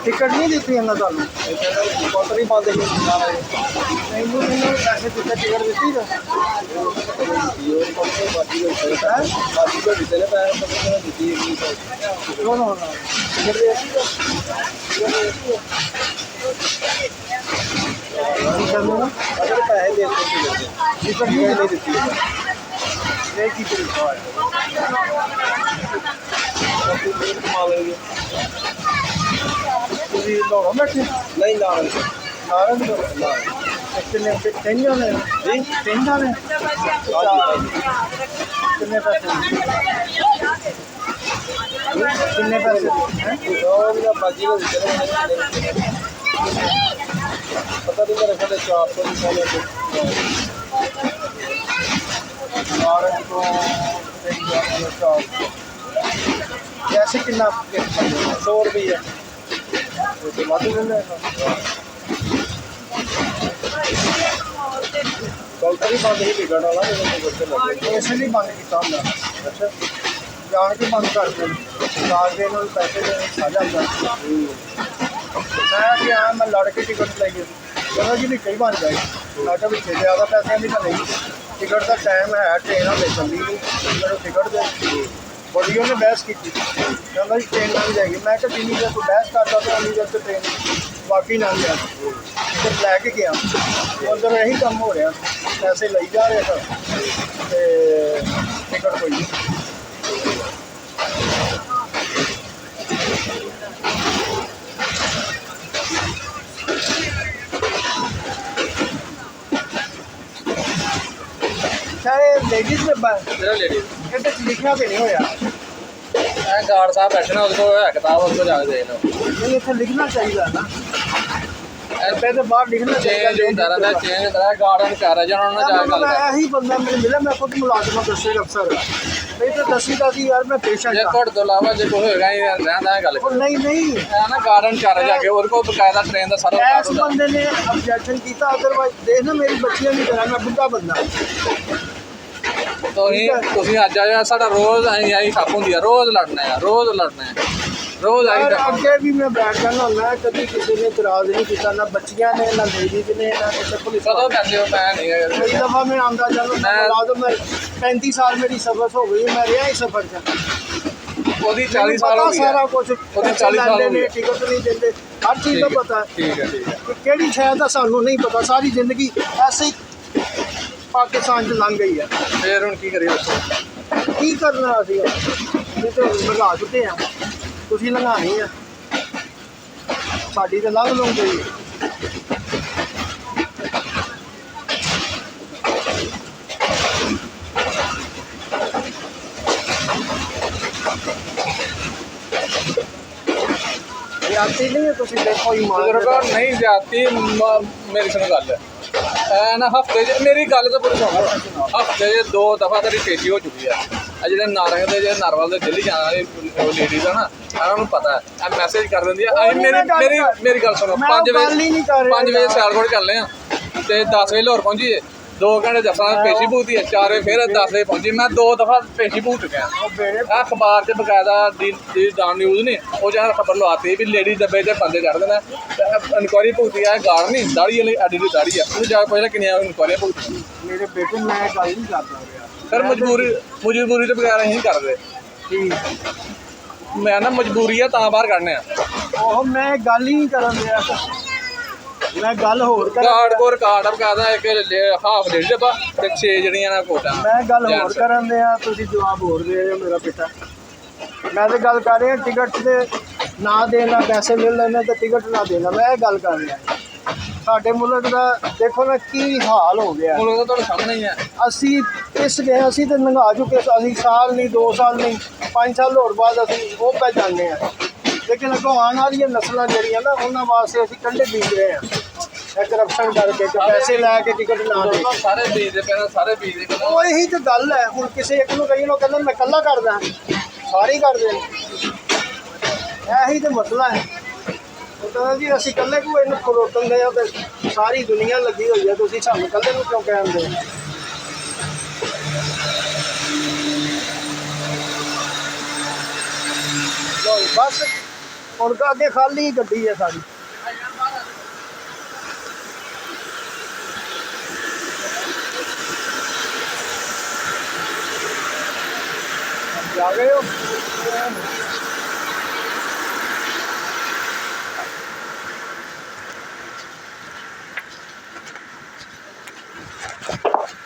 Ticket नहीं दी इन्होंने तुहानू काउंटर ही बंद मैनू मैनू पैसे दिते टिकट दी पैसे टिकट नहीं दी लाहौर बैठे नहीं कितने तीन जाने जी तीन जाने कितने पैसे कितने पैसे बाजी पता नहीं मेरे ख्याल 400 जैसे कितना 100 रुपये काउंटर ही बंद ही टिकट वाला इसलिए बंद किया हमने अच्छा जान के बंद कर दें पैसे खा जाता मैं भी आया मैं लड़ के टिकट ले गई चलो जी कई बन जाए मैं क्या पिछले ज़्यादा पैसे नहीं नहीं टिकट का टाइम है ट्रेन हमें चलती नहीं मेरे टिकट दे बड़ी उन्हें बहस की कहना जी ट्रेन लग जाएगी मैं क्या जिनी देर तू बहस करता तो उन्नी देर तो ट्रेन वाकई लग गया फिर लैके गया उधर यही काम हो रहा पैसे लाई जा रहे थे टिकट कोई नहीं लेडीज में लिखा भी नहीं होया गार्ड साहब बैठे ना उसको किताब उसको जाके देख लो नहीं इतना लिखना चाहिए ना तो बाहर लिखना चाहिए चेंज होता है गार्ड इंचार्ज है उन्होंने जाके गल मैं ही बंदा मैंने मिला मैं खुद मुलाजमा दस्ते अफसर नहीं तो दसी का यार मैं पेशेंट जे घट तो इलावा जो कुछ होगा ही रहता है गल नहीं नहीं है ना गार्ड इंचार्ज जाके और को बकायदा ट्रेन का सारा इस बंदे ने ऑब्जेक्शन किया अदरवाइज देख ना मेरी बच्चियां नहीं करा मैं बुढ़ा बंदा तो अज आया साडा रोज़ आई खप होंगी है रोज़ लड़ना है रोज़ अगे भी मैं बैठ जाना होना कभी किसी ने इतराज नहीं किया ना बच्चियां ने ना लेडीज ने ना किसी पुलिस कदों कहते हो मैं नहीं कई दफ़ा मैं आंदा जाना मैं 35 साल मेरी सफर हो गई मैं रहा ही सफर च 40 साल हो गया सारा कुछ 40 साल टिकट नहीं देते हर चीज़ का पता है ठीक है केड़ी शायद सानू नहीं पता सारी जिंदगी ऐसे ही पाकिस्तान च लंघ गई है फिर हुण की करिए की करना असीं तो लंघा चुके हैं तुसीं लंघानी है साडी तो लंघ लुंघ गई जाती नहीं है तुसीं देखो नहीं जाती मेरी सुनो गल ना हफ्ते मेरी गल तो पूरी सुनो हफ्ते 2 दफ़ा तेरी पेशी हो चुकी है जो नारंग के नारवल के दिल्ली जाना लेडीज है ना उन्होंने पता है मैसेज कर देंगी मेरी गल सुनो 5 बजे सियालकोट चलने तो 10 बजे लाहौर पहुँचीए 2 घंटे जसा पेशी भूती है 4 बजे फिर 10 बजे पहुँची मैं 2 दफ़ा पेशी भूत चुका अखबार से बकायदा डान न्यूज़ ने वो जहाँ खबर लवाती भी लेडीज डब्बे से बंदे चढ़ देना इनकुआरी भुगती है गार्ड नहीं दाड़ी वाली एडी दी दाड़ी है उन्हें जाकर पहले किनिया इनकुआरियां भुगती मेरे बेटे मैं गल नहीं करता सर मजबूरी तो बगैर नहीं कर रहे ਮੈਂ ਨਾ ਮਜਬੂਰੀ ਆ ਤਾਂ ਬਾਹਰ ਕੱਢਨੇ ਆ। ਉਹ ਮੈਂ ਗੱਲ ਹੀ ਨਹੀਂ ਕਰਨ ਦਿਆ, ਮੈਂ ਗੱਲ ਹੋਰ ਕਰ ਕਾਰਡ ਕੋ ਰਿਕਾਰਡ ਬਕਾਦਾ ਇੱਕ ਹਾਫ ਡੇਢ ਡੱਬਾ ਤੇ 6 ਜਿਹੜੀਆਂ ਨਾ ਕੋਟਾਂ। ਮੈਂ ਗੱਲ ਹੋਰ ਕਰਨ ਦਿਆ, ਤੁਸੀਂ ਜਵਾਬ ਹੋਰ ਦੇ ਰਹੇ ਹੋ ਮੇਰਾ ਬੇਟਾ। ਮੈਂ ਤਾਂ ਗੱਲ ਕਰ ਰਿਹਾ ਟਿਕਟ ਦੇ ਨਾ ਦੇਣਾ, ਪੈਸੇ ਮਿਲ ਲੈਣੇ ਤੇ ਟਿਕਟ ਨਾ ਦੇਣਾ, ਮੈਂ ਇਹ ਗੱਲ ਕਰ ਰਿਹਾ। ਸਾਡੇ ਮੁਲਕ ਦਾ ਦੇਖੋ ਨਾ ਕੀ ਹਾਲ ਹੋ ਗਿਆ। ਮੁਲਕ ਤਾਂ ਤੁਹਾਡੇ ਸਾਹਮਣੇ ਹੀ ਹੈ। ਅਸੀਂ ਇਸ ਗਏ, ਅਸੀਂ ਤਾਂ ਲੰਘਾ ਚੁੱਕੇ, ਅਸੀਂ ਸਾਲ ਨਹੀਂ 2 ਸਾਲ ਨਹੀਂ 5 ਸਾਲ ਹੋਰ ਬਾਅਦ ਅਸੀਂ ਉਹ ਪੈ ਜਾਂਦੇ ਹਾਂ। ਲੇਕਿਨ ਅੱਗੋਂ ਆਉਣ ਵਾਲੀਆਂ ਨਸਲਾਂ ਜਿਹੜੀਆਂ ਨਾ ਉਹਨਾਂ ਵਾਸਤੇ ਅਸੀਂ ਕੰਢੇ ਬੀਜ ਰਹੇ ਹਾਂ, ਇਹ ਕਰਪਸ਼ਨ ਕਰਕੇ ਤੇ ਪੈਸੇ ਲੈ ਕੇ ਟਿਕਟ ਨਾ ਦੇ ਕੇ। ਸਾਰੇ ਬੀਜਦੇ ਪਏ, ਸਾਰੇ ਬੀਜਦੇ ਪਏ। ਉਹ ਇਹੀ ਤਾਂ ਗੱਲ ਹੈ। ਹੁਣ ਕਿਸੇ ਇੱਕ ਨੂੰ ਕਹੀ ਨੂੰ ਕਹਿੰਦਾ ਮੈਂ ਇਕੱਲਾ ਕਰਦਾ, ਸਾਰੇ ਹੀ ਕਰਦੇ ਨੇ। ਇਹੀ ਤਾਂ ਮਸਲਾ ਹੈ। ਉਹ ਕਹਿੰਦਾ ਜੀ ਅਸੀਂ ਇਕੱਲੇ ਨੂੰ ਇਹਨੂੰ ਰੋਕਣ ਦੇ ਆ ਤੇ ਸਾਰੀ ਦੁਨੀਆ ਲੱਗੀ ਹੋਈ ਹੈ, ਤੁਸੀਂ ਸਾਨੂੰ ਇਕੱਲੇ ਨੂੰ ਕਿਉਂ ਕਹਿੰਦੇ? ਬਸ ਹੁਣ ਤਾਂ ਅੱਗੇ ਖਾਲੀ ਗੱਡੀ ਹੈ ਸਾਡੀ। ਜਾ ਗਏ ਹੋ?